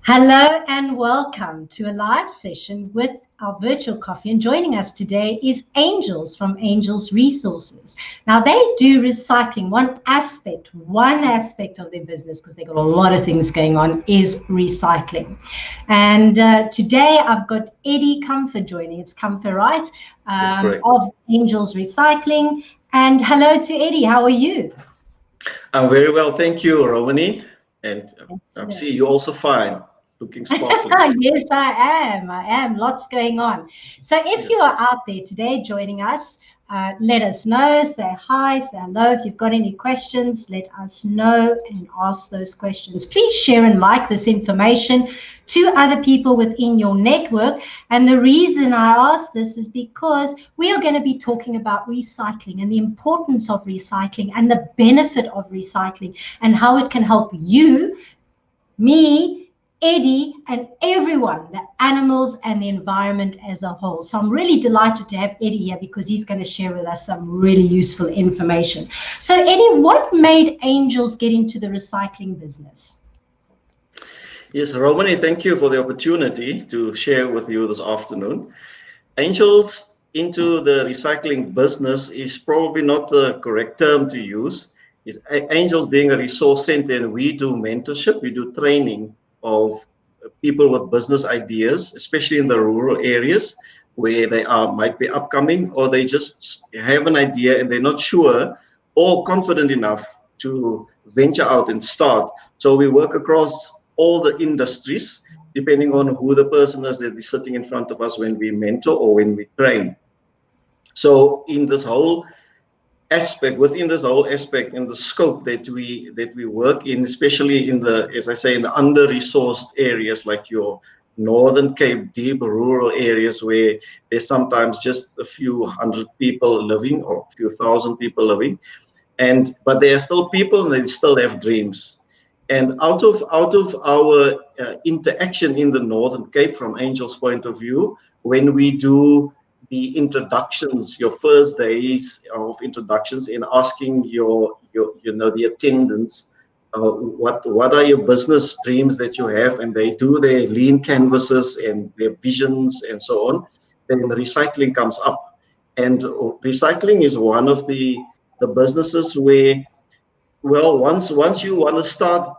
Hello and welcome to a live session with our virtual coffee. And joining us today is Angels from Angels Resources. Now they do recycling. One aspect of their business, because they've got a lot of things going on, is recycling. And today I've got Eddie Comfort joining. It's Comfort, right? That's correct. Of Angels Recycling. And hello to Eddie. How are you? I'm very well, thank you, Romani. And I Excellent. see you also fine, looking sparkling. Yes, I am. I am. Lots going on. So if Yes. you are out there today joining us, let us know. Say hi, say hello. If you've got any questions, let us know and ask those questions. Please share and like this information to other people within your network. And the reason I ask this is because we are going to be talking about recycling and the importance of recycling and the benefit of recycling and how it can help you, me, Eddie, and everyone, the animals and the environment as a whole. So I'm really delighted to have Eddie here because he's going to share with us some really useful information. So Eddie, what made Angels get into the recycling business? Yes, Romani, thank you for the opportunity to share with you this afternoon. Angels into the recycling business is probably not the correct term to use. Is Angels being a resource center, and we do mentorship, we do training of people with business ideas, especially in the rural areas where they are might be upcoming, or they just have an idea and they're not sure or confident enough to venture out and start. So we work across all the industries, depending on who the person is that is sitting in front of us when we mentor or when we train. So in this whole aspect, within this whole aspect, in the scope that we work in, especially in the, as I say, in the under-resourced areas like your Northern Cape, deep rural areas where there's sometimes just a few hundred people living or a few thousand people living, but they are still people and they still have dreams. And out of our interaction in the Northern Cape, from Angels' point of view, when we do the introductions, your first days of introductions, in asking your the attendants, what are your business dreams that you have, and they do their lean canvases and their visions and so on, then recycling comes up. And recycling is one of the businesses where, well, once you want to start,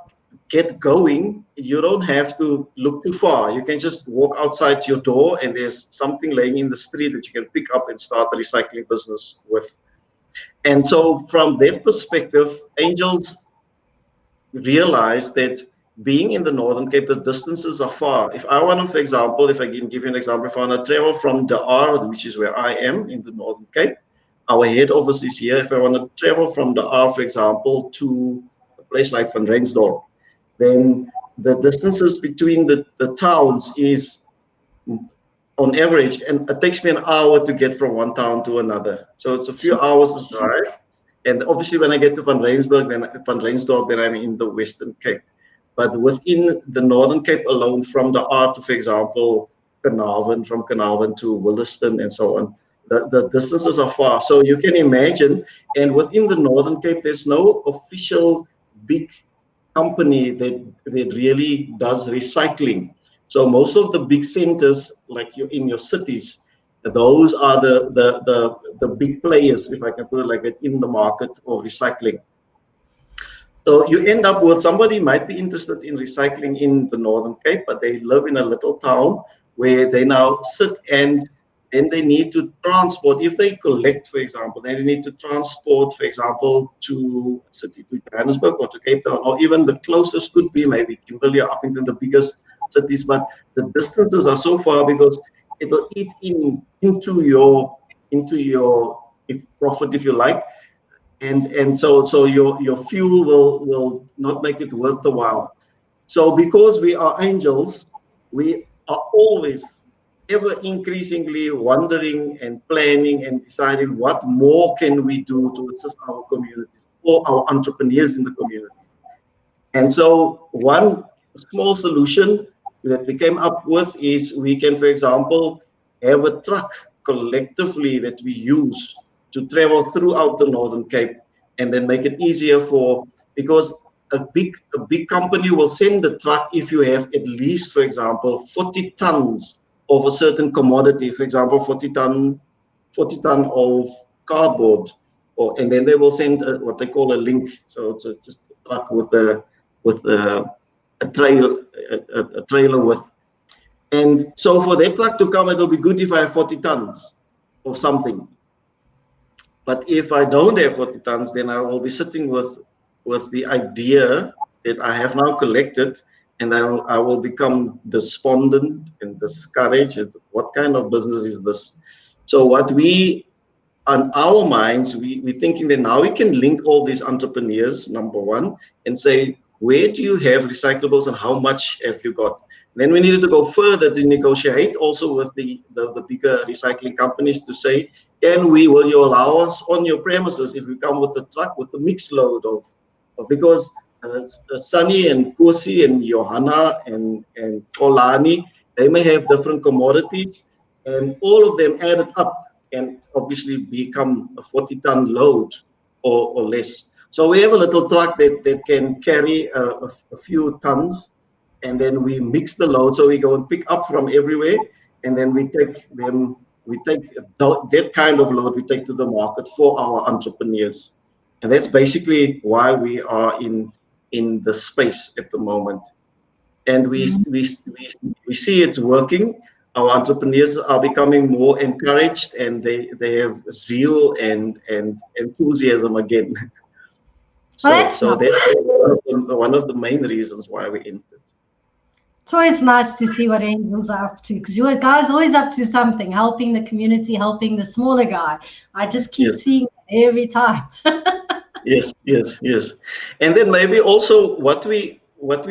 get going, you don't have to look too far. You can just walk outside your door and there's something laying in the street that you can pick up and start a recycling business with. And so from that perspective, Angels realize that being in the Northern Cape, the distances are far. If I want to, for example, if I can give you an example, if I want to travel from De Aar, which is where I am in the Northern Cape, our head office is here. If I want to travel from De Aar, for example, to a place like Van Rensdorp, then the distances between the towns is on average, and it takes me an hour to get from one town to another. So it's a few hours of drive. And obviously when I get to Van Rensdorp, then I'm in the Western Cape. But within the Northern Cape alone, from the Aar to, for example, Carnarvon, from Carnarvon to Williston and so on, the distances are far. So you can imagine, and within the Northern Cape, there's no official big company that really does recycling. So most of the big centers, like you in your cities, those are the big players, if I can put it like that, in the market of recycling. So you end up with somebody might be interested in recycling in the Northern Cape, but they live in a little town where they now sit, and then they need to transport. If they collect, for example, then they need to transport, for example, to a city, to Johannesburg or to Cape Town, or even the closest could be maybe Kimberley or Uppington, the biggest cities. But the distances are so far because it will eat into your profit, if you like, and so your fuel will not make it worth the while. So because we are angels, we are always ever increasingly wondering and planning and deciding what more can we do to assist our communities or our entrepreneurs in the community. And so one small solution that we came up with is we can, for example, have a truck collectively that we use to travel throughout the Northern Cape, and then make it easier for, because a big company will send the truck if you have at least, for example, 40 tons of a certain commodity. For example, 40 ton of cardboard, and then they will send what they call a link. So it's just a truck with a trailer with. And so for that truck to come, it'll be good if I have 40 tons of something. But if I don't have 40 tons, then I will be sitting with the idea that I have now collected, and I will become despondent and discouraged. What kind of business is this? So what we, on our minds, we're thinking that now we can link all these entrepreneurs, number one, and say, where do you have recyclables and how much have you got? Then we needed to go further to negotiate also with the bigger recycling companies to say, will you allow us on your premises if we come with a truck with a mixed load of because Sunny and Kosi and Johanna and Kolani, they may have different commodities, and all of them added up and obviously become a 40-ton load or less. So we have a little truck that can carry a few tons, and then we mix the load. So we go and pick up from everywhere, and then we take that kind of load we take to the market for our entrepreneurs. And that's basically why we are in the space at the moment. And we see it's working. Our entrepreneurs are becoming more encouraged, and they have zeal and enthusiasm again. So that's one of the main reasons why we entered. It's always nice to see what Angels are up to, because you guys are always up to something, helping the community, helping the smaller guy. I just keep seeing it every time. Yes. And then maybe also what we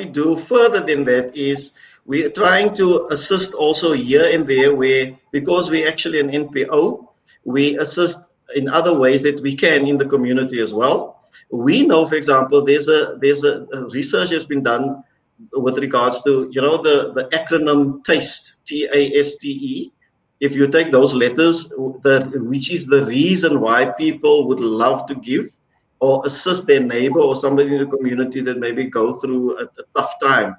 do further than that is we're trying to assist also here and there, where because we're actually an NPO, we assist in other ways that we can in the community as well. We know, for example, there's a research has been done with regards to, the acronym TASTE, TASTE. If you take those letters, which is the reason why people would love to give or assist their neighbor or somebody in the community that maybe go through a tough time.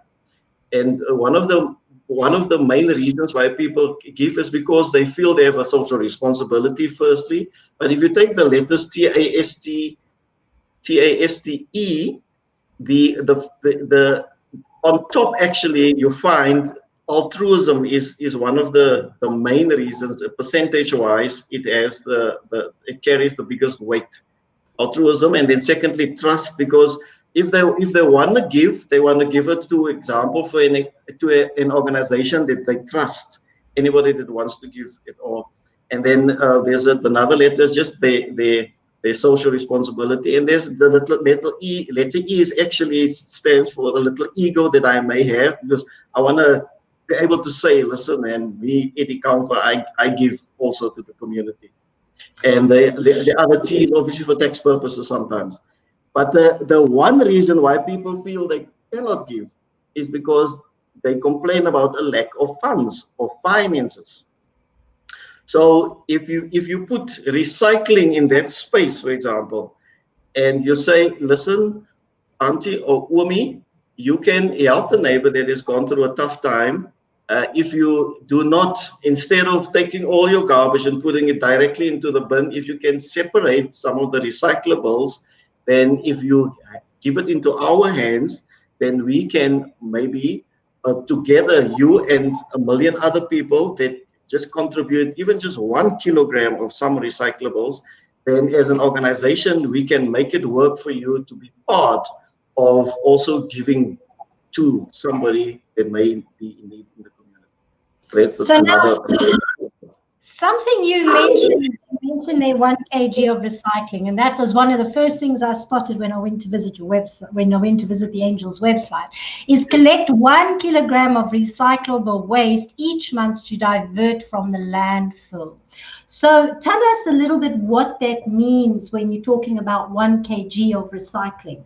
And one of the main reasons why people give is because they feel they have a social responsibility, firstly. But if you take the letters TASTE, the on top, actually, you find altruism is one of the main reasons. Percentage-wise, it carries the biggest weight. Altruism, and then secondly, trust, because if they want to give, they want to give it to example for to an organization that they trust. Anybody that wants to give it all, and then there's another letter, just their social responsibility, and there's the letter E. Letter E is actually stands for the little ego that I may have, because I want to be able to say, listen, and me, Eddie Comfort, I give also to the community. And the other T is obviously for tax purposes sometimes. But the one reason why people feel they cannot give is because they complain about a lack of funds or finances. So if you put recycling in that space, for example, and you say, listen, Auntie or Umi, you can help the neighbor that has gone through a tough time. If you do not, instead of taking all your garbage and putting it directly into the bin, if you can separate some of the recyclables, then if you give it into our hands, then we can maybe together, you and a million other people that just contribute even just 1 kilogram of some recyclables, then as an organization, we can make it work for you to be part of also giving to somebody that may be in need in the community. That's so another. Something you mentioned there, 1 kg of recycling, and that was one of the first things I spotted when I went to visit your website, when I went to visit the Angels website, is collect 1 kilogram of recyclable waste each month to divert from the landfill. So tell us a little bit what that means when you're talking about 1 kg of recycling.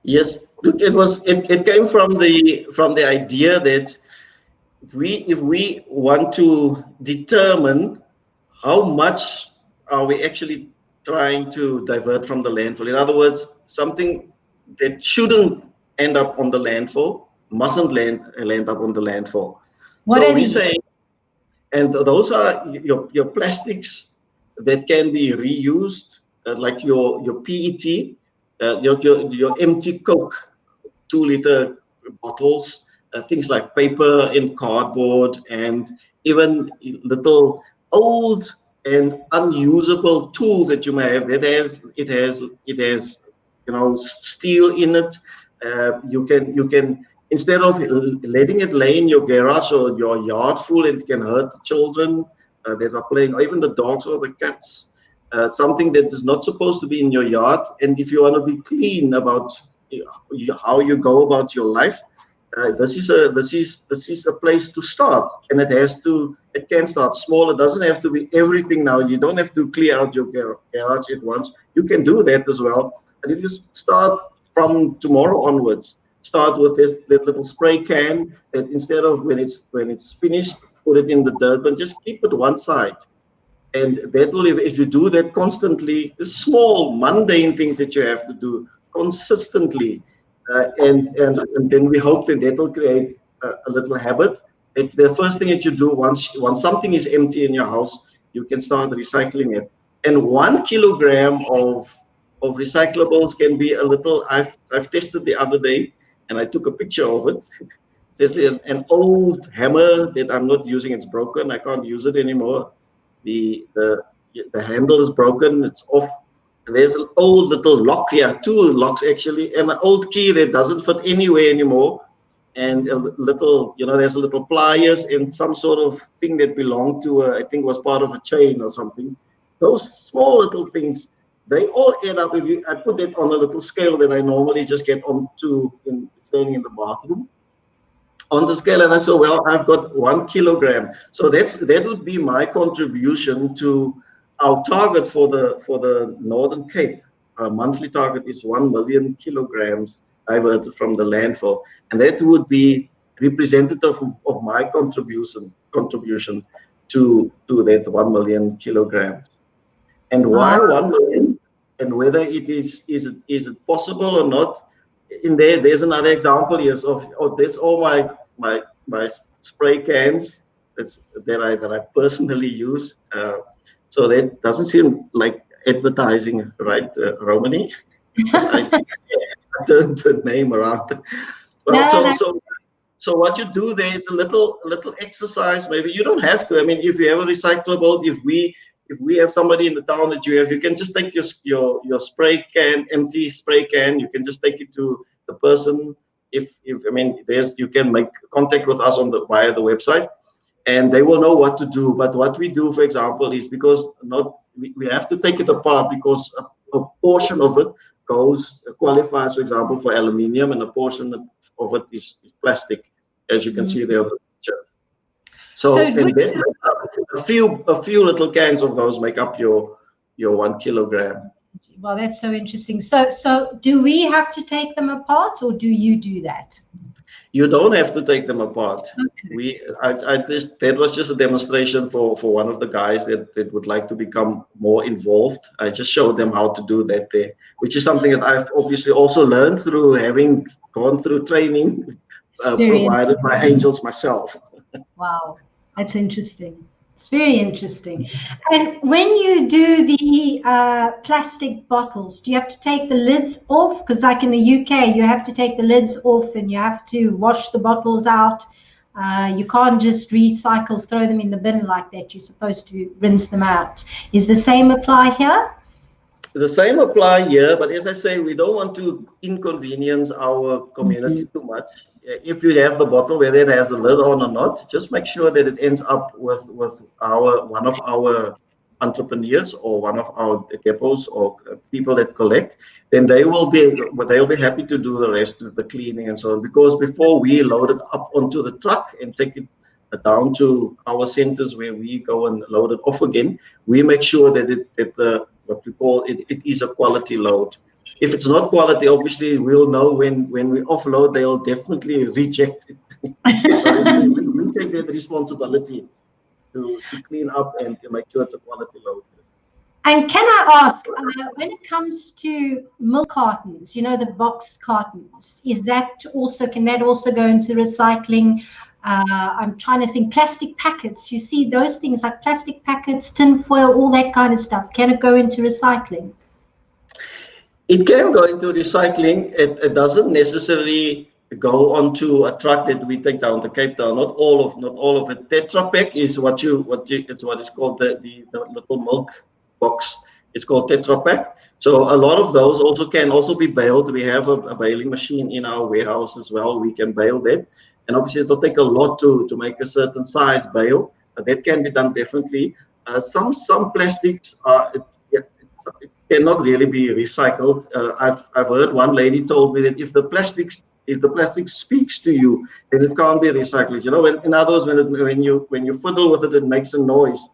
Yes, look, it came from the idea that if we want to determine how much are we actually trying to divert from the landfill. In other words, something that shouldn't end up on the landfill, mustn't land up on the landfill. What So are we these? say, and those are your plastics that can be reused, like your PET, your empty Coke 2-liter bottles, things like paper and cardboard, and even little old and unusable tools that you may have. It has steel in it. You can instead of letting it lay in your garage or your yard full, it can hurt the children that are playing, or even the dogs or the cats. Something that is not supposed to be in your yard. And if you want to be clean about how you go about your life, this is a place to start. And it can start small. It doesn't have to be everything now. You don't have to clear out your garage at once. You can do that as well. And if you start from tomorrow onwards, start with this little spray can, that instead of when it's finished, put it in the dirt, but just keep it one side. And that will, if you do that constantly, the small mundane things that you have to do consistently, and then we hope that will create a little habit. The first thing that you do once something is empty in your house, you can start recycling it. And 1 kilogram of recyclables can be a little. I've tested the other day, and I took a picture of it. It's an old hammer that I'm not using. It's broken. I can't use it anymore. The handle is broken. It's off. There's an old little lock here, 2 locks actually, and an old key that doesn't fit anywhere anymore. And a little, there's a little pliers and some sort of thing that belonged to, I think was part of a chain or something. Those small little things, they all add up. I put that on a little scale that I normally just get onto standing in the bathroom, on the scale, and I said, well, I've got 1 kilogram. So that would be my contribution to our target for the Northern Cape. Our monthly target is 1 million kilograms diverted from the landfill, and that would be representative of my contribution to that 1 million kilograms. And why 1 million, and whether it is it possible or not? There's another example, yes, of this. All my spray cans that I personally use. So that doesn't seem like advertising, right, Romani? I turned the name around. Well, so what you do there is a little exercise. Maybe you don't have to. I mean, if you have a recyclable, if we have somebody in the town that you can just take your spray can, empty spray can. You can just take it to the person. You can make contact with us via the website, and they will know what to do. But what we do, for example, is because we have to take it apart, because a portion of it qualifies, for example, for aluminium, and a portion of it is plastic, as you can see there on the picture. So and then a few little cans of those make up your 1 kilogram. Well, that's so interesting. So do we have to take them apart, or do you do that? You don't have to take them apart. Okay. That was just a demonstration for one of the guys that would like to become more involved. I just showed them how to do that there, which is something that I've obviously also learned through having gone through training provided by Angels myself. Wow, that's interesting. It's very interesting. And when you do the plastic bottles, do you have to take the lids off? Because like in the UK, you have to take the lids off and you have to wash the bottles out. You can't just recycle, throw them in the bin like that. You're supposed to rinse them out. Is the same apply here? The same apply here, but as I say, we don't want to inconvenience our community too much. If you have the bottle, whether it has a lid on or not, just make sure that it ends up with one of our entrepreneurs or one of our depots or people that collect. Then they'll be happy to do the rest of the cleaning and so on. Because before we load it up onto the truck and take it down to our centers where we go and load it off again, we make sure that what we call it is a quality load. If it's not quality, obviously we'll know when we offload, they'll definitely reject it. So we take that responsibility to clean up and to make sure it's a quality load. And can I ask, when it comes to milk cartons, you know, the box cartons, is that also, can that also go into recycling? I'm trying to think, plastic packets, you see those things like plastic packets, tin foil, all that kind of stuff. Can it go into recycling? It can go into recycling. It doesn't necessarily go onto a truck that we take down to Cape Town. Not all of it. Tetra Pak is what is called the little milk box. It's called Tetra Pak. So a lot of those also can also be baled. We have a baling machine in our warehouse as well. We can bale that, and obviously it'll take a lot to make a certain size bale. That can be done definitely. Some plastics are. It cannot really be recycled. I've heard one lady told me that if the plastic speaks to you, then it can't be recycled. You know, in other words, when you fiddle with it, it makes a noise.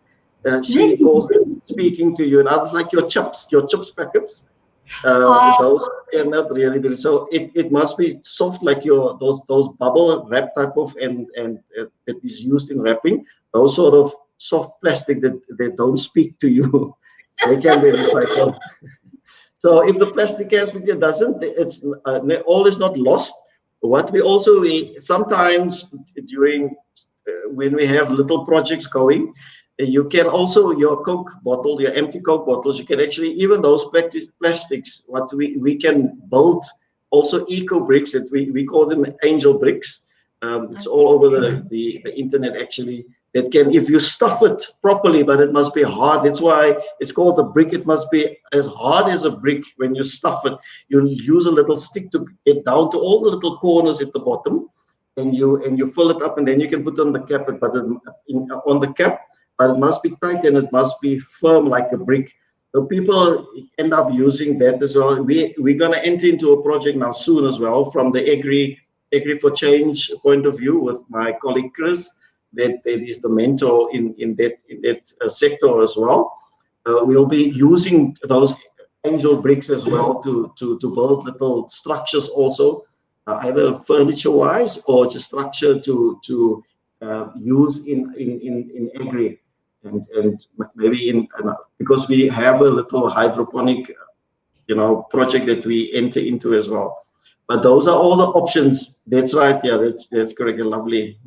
She calls it speaking to you, and others like your chips packets. Those cannot really be. So it must be soft, like those bubble wrap type of and that is used in wrapping. Those sort of soft plastic that they don't speak to you. They can be recycled. So if the plastic cans with you doesn't, it's all is not lost. What we sometimes during when we have little projects going, you can also your Coke bottle, your empty Coke bottles, you can actually, even those plastics, what we can build also eco bricks that we call them angel bricks. It's all over the internet actually. That can, if you stuff it properly, but it must be hard. That's why it's called a brick. It must be as hard as a brick. When you stuff it, you use a little stick to get down to all the little corners at the bottom, and you fill it up, and then you can put on the cap. But on the cap, but it must be tight and it must be firm like a brick. So people end up using that as well. We're gonna enter into a project now soon as well from the Agri for Change point of view with my colleague Chris. That is the mentor in that sector as well. We'll be using those angel bricks as well to build little structures also, either furniture wise or just structure to use in agri and maybe because we have a little hydroponic project that we enter into as well. But those are all the options. That's right. Yeah, that's correct. Lovely.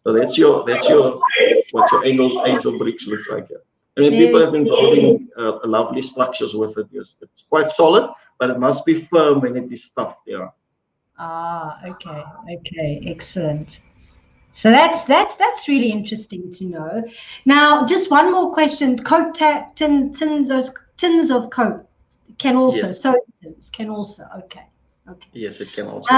So that's what your angel bricks look like. Yeah. I mean, people have been building lovely structures with it. Yes, it's quite solid, but it must be firm when it is stuffed. Yeah. Okay, excellent. So that's really interesting to know. Now, just one more question. Coke tins of Coke can also, yes. soda tins can also. Okay. Yes, it can also.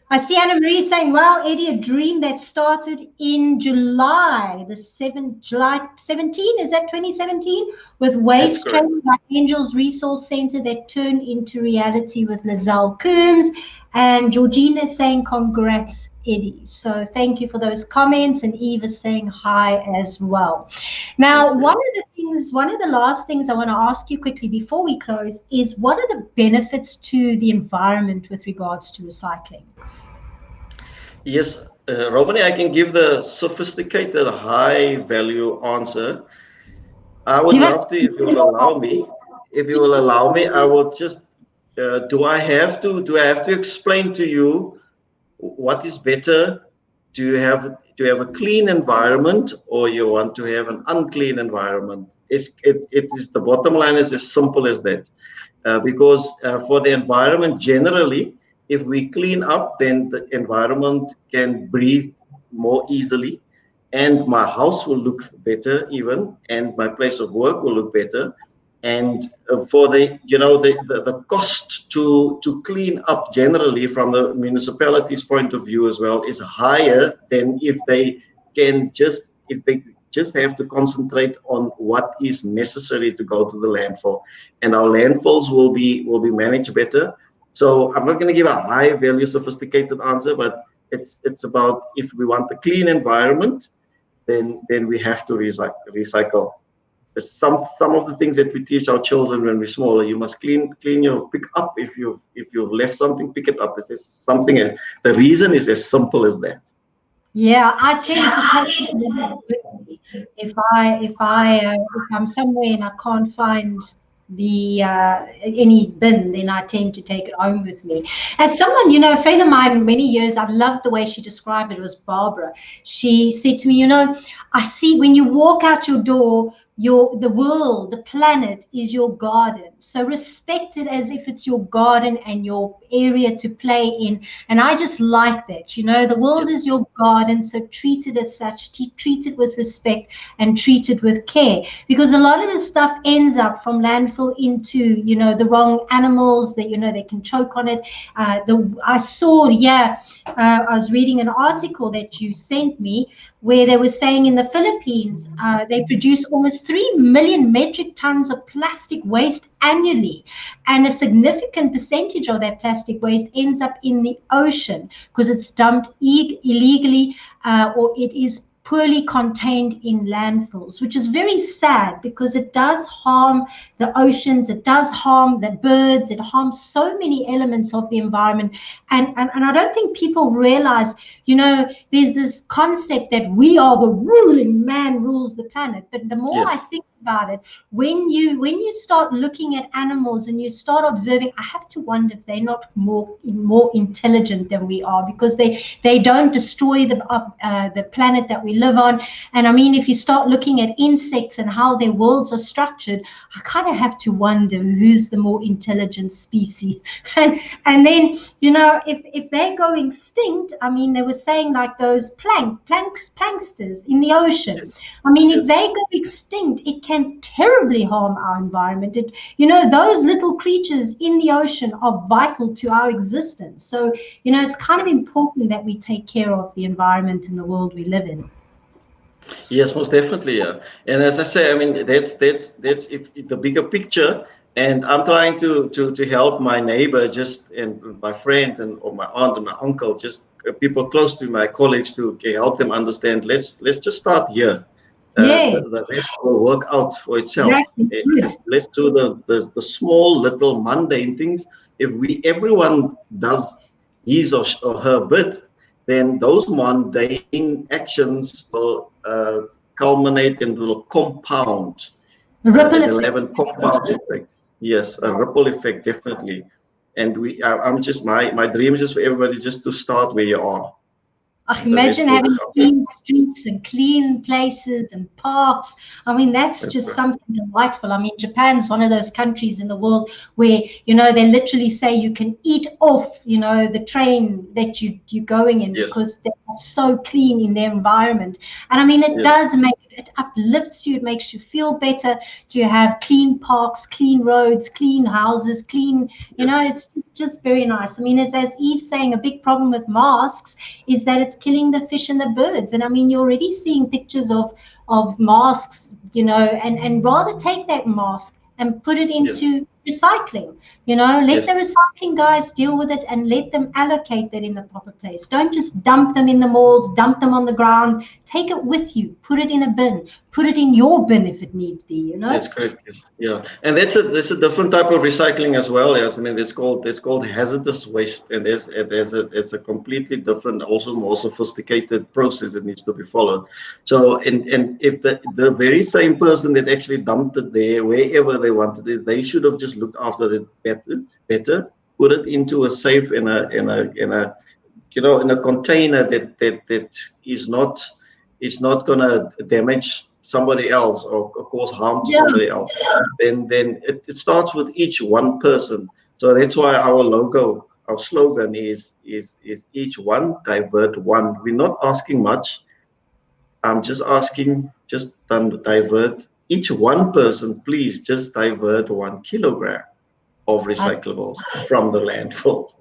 I see Anna Marie saying, wow, Eddie, a dream that started in July 17, is that 2017? With waste training by Angels Resource Center that turned into reality with Lazelle Coombs. And Georgina is saying, congrats, Eddie. So thank you for those comments. And Eve is saying hi as well. Now, one of the last things I want to ask you quickly before we close is, what are the benefits to the environment with regards to recycling? Yes, Romani, I can give the sophisticated, high-value answer. I would love to, if you will allow me. If you will allow me, I will just. Do I have to explain to you what is better? Do you have a clean environment, or you want to have an unclean environment? It is the bottom line is as simple as that. Because for the environment generally, if we clean up, then the environment can breathe more easily, and my house will look better even, and my place of work will look better. And for the cost to clean up generally from the municipality's point of view as well is higher than if they just have to concentrate on what is necessary to go to the landfill, and our landfills will be managed better. So I'm not going to give a high value sophisticated answer, but it's about, if we want a clean environment, then we have to recycle. Some of the things that we teach our children when we're smaller, you must pick up. If you've left something, pick it up. The reason is as simple as that. Yeah, I tend to take it with me. If I'm somewhere and I can't find the any bin, then I tend to take it home with me. And someone, a friend of mine, many years, I loved the way she described it. It was Barbara. She said to me, I see when you walk out your door, the world, the planet is your garden. So respect it as if it's your garden and your area to play in. And I just like that. The world Yes. is your garden, so treat it as such, treat it with respect and treat it with care. Because a lot of this stuff ends up from landfill into, the wrong animals that, they can choke on it. I was reading an article that you sent me where they were saying in the Philippines, they produce almost 3 million metric tons of plastic waste annually. And a significant percentage of that plastic waste ends up in the ocean because it's dumped illegally or it is poorly contained in landfills, which is very sad because it does harm the oceans, it does harm the birds, it harms so many elements of the environment. And I don't think people realize, there's this concept that we are the ruling, man rules the planet. But the more I think about it, when you start looking at animals and you start observing, I have to wonder if they're not more intelligent than we are, because they don't destroy the planet that we live on. And I mean, if you start looking at insects and how their worlds are structured, I kind of have to wonder who's the more intelligent species. And then, if they go extinct, I mean, they were saying like those planksters in the ocean. I mean, if they go extinct, it can terribly harm our environment. Those little creatures in the ocean are vital to our existence. So, it's kind of important that we take care of the environment and the world we live in. Yes, most definitely, yeah. And as I say, I mean, that's if the bigger picture. And I'm trying to help my neighbor, and my friend, or my aunt and my uncle, just people close to my colleagues, to help them understand. Let's just start here. The rest will work out for itself. Exactly. Let's do the small little mundane things. If everyone does his or her bit, then those mundane actions will culminate and will compound. The ripple effect. effect. Have a compound effect. Yes, a ripple effect, definitely. And my dream is just for everybody just to start where you are. Imagine having clean streets and clean places and parks. I mean, that's just something delightful. I mean, Japan's one of those countries in the world where, they literally say you can eat off, the train that you're going in, because they're so clean in their environment. And I mean, it does it uplifts you. It makes you feel better to have clean parks, clean roads, clean houses, clean, it's just very nice. I mean, it's, as Eve's saying, a big problem with masks is that it's killing the fish and the birds. And I mean, you're already seeing pictures of masks, and rather take that mask and put it into recycling. Let the recycling guys deal with it and let them allocate that in the proper place. Don't just dump them in the malls, dump them on the ground. Take it with you, put it in a bin, put it in your bin if it needs be, That's correct. Yeah, and that's a different type of recycling as well. Yes, I mean, it's called hazardous waste, and it's a completely different, also more sophisticated process that needs to be followed. So, and if the very same person that actually dumped it there, wherever they wanted it, they should have just looked after it better, put it into a safe in a container that is not gonna damage somebody else or cause harm to somebody else. Then it starts with each one person. So that's why our slogan is each one, divert one. We're not asking much. I'm just asking, just divert each one person, please just divert 1 kilogram of recyclables from the landfill.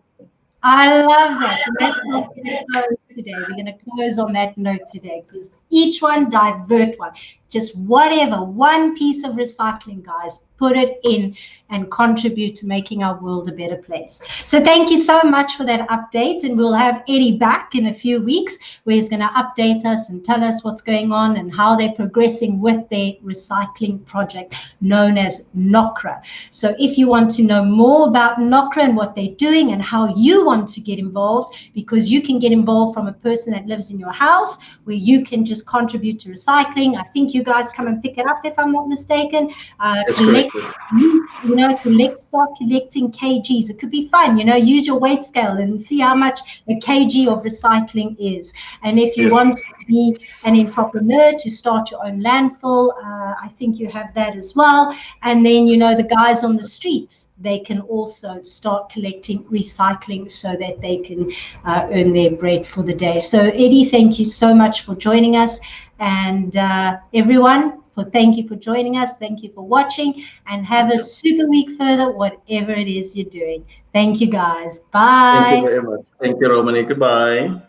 I love that. And that's what we're going to close today. We're going to close on that note today, because each one, divert one. just whatever, one piece of recycling, guys, put it in and contribute to making our world a better place. So thank you so much for that update, and we'll have Eddie back in a few weeks where he's going to update us and tell us what's going on and how they're progressing with their recycling project known as NOCRA. So if you want to know more about NOCRA and what they're doing and how you want to get involved, because you can get involved from a person that lives in your house where you can just contribute to recycling. I think you guys come and pick it up if I'm not mistaken. Start collecting kgs. It could be fun, use your weight scale and see how much a kg of recycling is. And if you want to be an entrepreneur to start your own landfill, I think you have that as well. And then, the guys on the streets, they can also start collecting recycling so that they can earn their bread for the day. So Eddie, thank you so much for joining us. And everyone, thank you for joining us. Thank you for watching, and have a super week further, whatever it is you're doing. Thank you, guys. Bye. Thank you very much. Thank you, Romani. Goodbye.